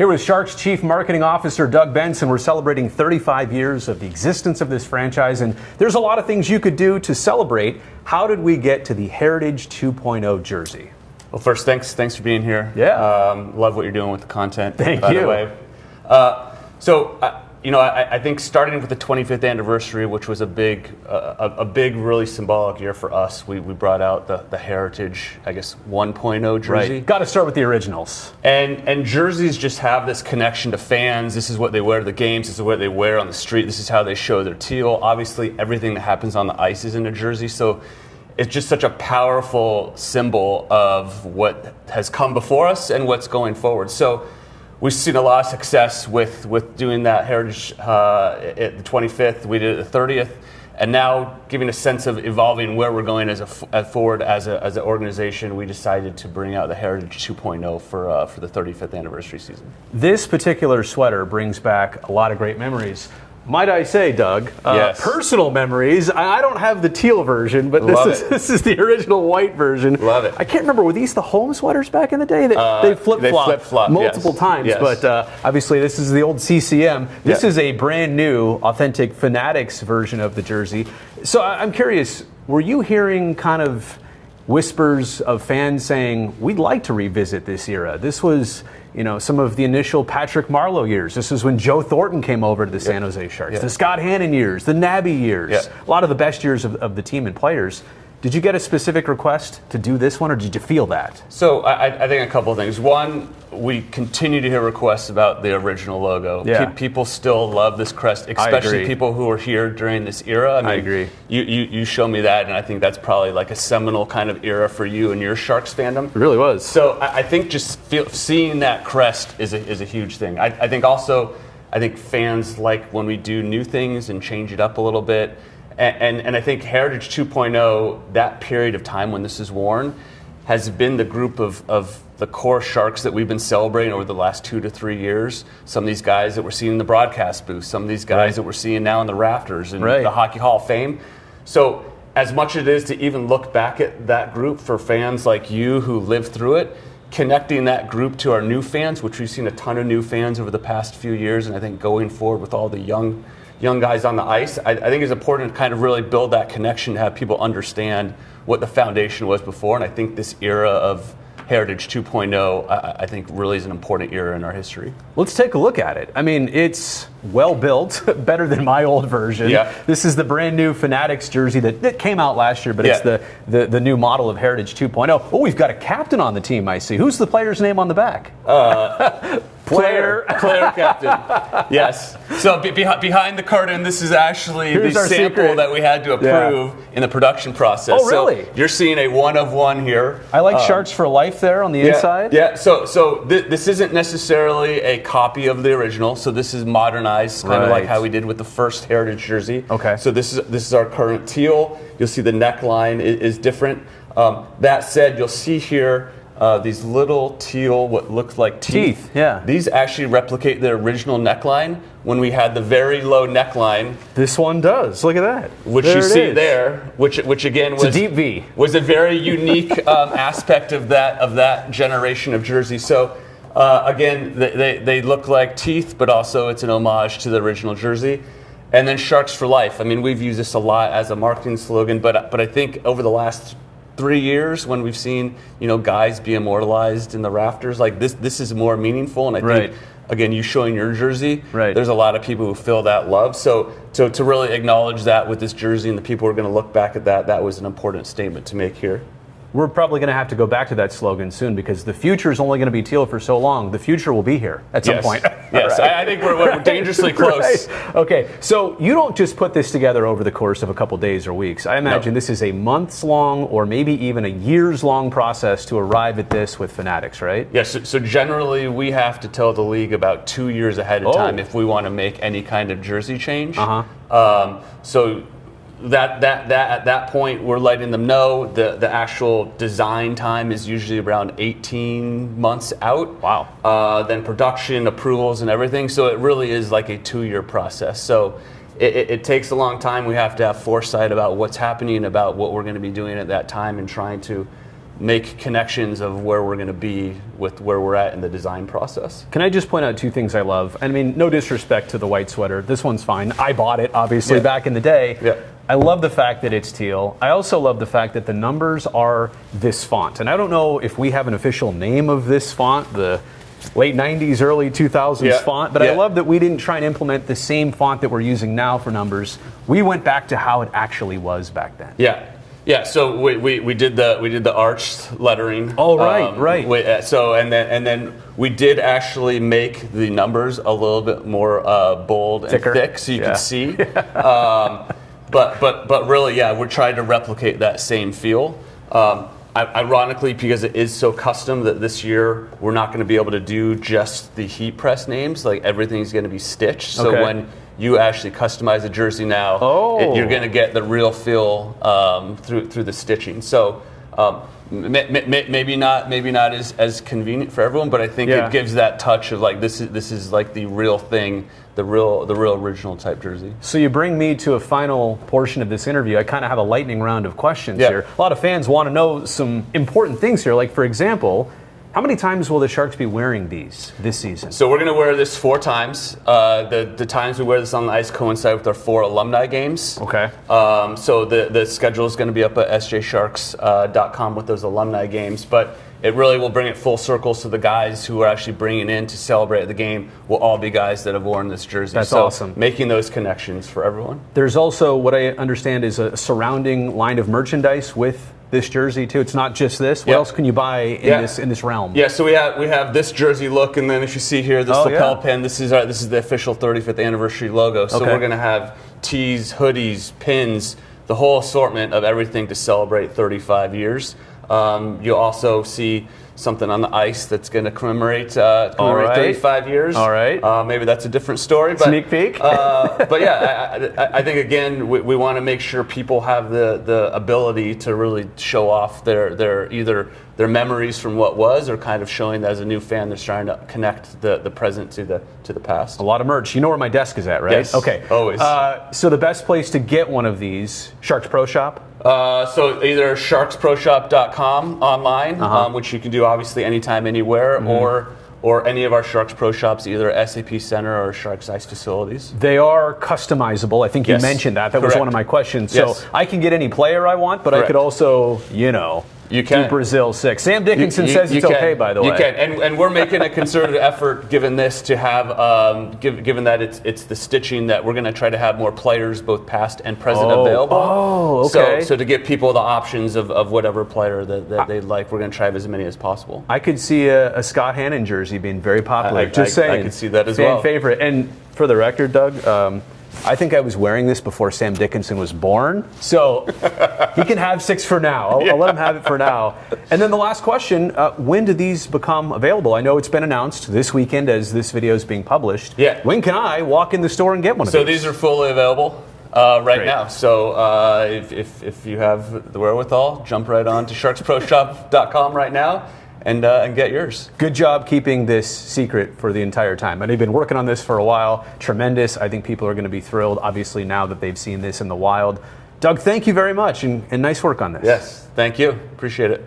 Here with Sharks Chief Marketing Officer Doug Bentz, and we're celebrating 35 years of the existence of this franchise, and there's a lot of things you could do to celebrate. How did we get to the Heritage 2.0 jersey? Well, first, thanks for being here. Yeah. Love what you're doing with the content. Thank by you. The way. I think starting with the 25th anniversary, which was a big, really symbolic year for us. We brought out the Heritage, 1.0 jersey. Right. Got to start with the originals. And jerseys just have this connection to fans. This is what they wear to the games. This is what they wear on the street. This is how they show their teal. Obviously, everything that happens on the ice is in a jersey. So it's just such a powerful symbol of what has come before us and what's going forward. So we've seen a lot of success with doing that Heritage at the 25th. We did it at the 30th, and now giving a sense of evolving where we're going as an organization. We decided to bring out the Heritage 2.0 for the 35th anniversary season. This particular sweater brings back a lot of great memories. Might I say, Doug, yes. Personal memories. I don't have the teal version, but this is the original white version. Love it. I can't remember, were these the home sweaters back in the day? They flip-flopped multiple times, yes. But obviously this is the old CCM. This is a brand new, authentic Fanatics version of the jersey. So I'm curious, were you hearing kind of whispers of fans saying, we'd like to revisit this era? This was, some of the initial Patrick Marleau years. This is when Joe Thornton came over to the San Jose Sharks. The Scott Hannon years, the Nabby years, a lot of the best years of the team and players. Did you get a specific request to do this one, or did you feel that? So I think a couple of things. One, we continue to hear requests about the original logo. Yeah. People still love this crest, especially people who were here during this era. I agree. You show me that, and I think that's probably like a seminal kind of era for you and your Sharks fandom. It really was. So I think just seeing that crest is a huge thing. I think fans like when we do new things and change it up a little bit. And I think Heritage 2.0, that period of time when this is worn, has been the group of the core Sharks that we've been celebrating over the last 2 to 3 years. Some of these guys that we're seeing in the broadcast booth, some of these guys that we're seeing now in the rafters and the Hockey Hall of Fame. So as much as it is to even look back at that group for fans like you who lived through it, connecting that group to our new fans, which we've seen a ton of new fans over the past few years, and I think going forward with all the young guys on the ice, I think it's important to kind of really build that connection to have people understand what the foundation was before. And I think this era of Heritage 2.0, I think really is an important era in our history. Let's take a look at it. I mean, it's well built, better than my old version. Yeah. This is the brand new Fanatics jersey that came out last year, but it's the new model of Heritage 2.0. Oh, we've got a captain on the team, I see. Who's the player's name on the back? Player captain. Yes. So behind the curtain, this is actually the sample secret that we had to approve in the production process. Oh, really? So you're seeing a one of one here. I like Sharks for life there on the inside. Yeah. So this isn't necessarily a copy of the original. So this is modernized, kind of like how we did with the first Heritage jersey. Okay. So this is our current teal. You'll see the neckline is different. That said, you'll see here these little teal, what looks like teeth. Yeah. These actually replicate the original neckline when we had the very low neckline. This one does. Look at that. Which you see there, which again was a deep V. Was a very unique aspect of that generation of jersey. So again, they look like teeth, but also it's an homage to the original jersey. And then Sharks for life. I mean, we've used this a lot as a marketing slogan, but I think over the last 3 years, when we've seen guys be immortalized in the rafters, like this is more meaningful. And I think again, you showing your jersey, there's a lot of people who feel that love. So to really acknowledge that with this jersey and the people who are going to look back at that was an important statement to make here. We're probably going to have to go back to that slogan soon, because the future is only going to be teal for so long. The future will be here at some point. Yes, I think we're dangerously close. Okay, so you don't just put this together over the course of a couple days or weeks. I imagine this is a months-long or maybe even a years-long process to arrive at this with Fanatics, right? Yes, so generally we have to tell the league about 2 years ahead of time if we want to make any kind of jersey change. So that at that point we're letting them know the actual design time is usually around 18 months out. Wow. Then production approvals and everything, so it really is like a 2-year process. So it takes a long time. We have to have foresight about what's happening, about what we're going to be doing at that time, and trying to make connections of where we're going to be with where we're at in the design process. Can I just point out two things I love? I mean, no disrespect to the white sweater. This one's fine. I bought it, obviously, back in the day. Yeah. I love the fact that it's teal. I also love the fact that the numbers are this font. And I don't know if we have an official name of this font, the late 90s, early 2000s font, but I love that we didn't try and implement the same font that we're using now for numbers. We went back to how it actually was back then. Yeah, so we did the arched lettering. Oh, right. And then we did actually make the numbers a little bit more bold and thick, so you can see. But really, we're trying to replicate that same feel. Ironically, because it is so custom that this year we're not going to be able to do just the heat press names. Like everything's going to be stitched. So when you actually customize a jersey now, you're going to get the real feel through the stitching. So maybe not as convenient for everyone, but I think it gives that touch of like this is like the real thing, the real original type jersey. So you bring me to a final portion of this interview. I kind of have a lightning round of questions here. A lot of fans want to know some important things here. Like, for example, how many times will the Sharks be wearing these this season? So we're going to wear this 4 times. The times we wear this on the ice coincide with our 4 alumni games. Okay. So the schedule is going to be up at sjsharks.com with those alumni games. But it really will bring it full circle, so the guys who are actually bringing in to celebrate the game will all be guys that have worn this jersey. That's awesome. Making those connections for everyone. There's also, what I understand, is a surrounding line of merchandise with this jersey too. It's not just this. What else can you buy in this realm? Yeah, so we have this jersey look, and then if you see here, this lapel pin. This is the official 35th anniversary logo. So we're going to have tees, hoodies, pins, the whole assortment of everything to celebrate 35 years. You'll also see something on the ice that's going to commemorate 35 years. All right. Maybe that's a different story. But, sneak peek. But yeah, I think again we want to make sure people have the ability to really show off their either their memories from what was, or kind of showing that as a new fan they're trying to connect the present to the past. A lot of merch. You know where my desk is at, right? Yes. Okay. Always. So the best place to get one of these, Sharks Pro Shop? So either sharksproshop.com online, which you can do obviously anytime, anywhere, or any of our Sharks Pro Shops, either SAP Center or Sharks Ice facilities. They are customizable. I think you mentioned that. That was one of my questions. So I can get any player I want, but I could also, you can. Do Brazil 6. Sam Dickinson says it's okay, by the way. You can, and we're making a concerted effort, given this, to have, given that it's the stitching, that we're going to try to have more players, both past and present, available. Oh, okay. So to give people the options of whatever player that they like, we're going to try as many as possible. I could see a Scott Hannon jersey being very popular. Just saying. I could see that as well. Fan favorite. And for the record, Doug, I think I was wearing this before Sam Dickinson was born, so he can have 6 for now. I'll let him have it for now. And then the last question, when do these become available? I know it's been announced this weekend as this video is being published. Yeah. When can I walk in the store and get one of these? So these are fully available right now. So if you have the wherewithal, jump right on to sharksproshop.com right now. And get yours. Good job keeping this secret for the entire time. And they've been working on this for a while. Tremendous. I think people are going to be thrilled, obviously, now that they've seen this in the wild. Doug, thank you very much, and nice work on this. Yes, thank you. Appreciate it.